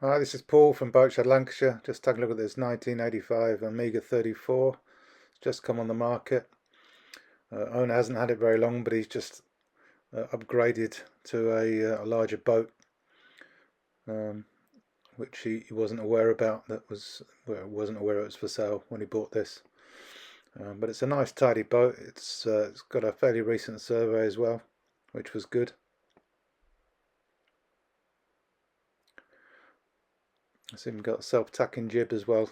Hi, this is Paul from Boatshed, Lancashire. Just taking a look at this 1985 Amiga 34. It's just come on the market. Owner hasn't had it very long, but he's just upgraded to a larger boat, um, which he wasn't aware about. Wasn't aware it was for sale when he bought this. But it's a nice, tidy boat. It's got a fairly recent survey as well, which was good. It's even got a self-tacking jib as well,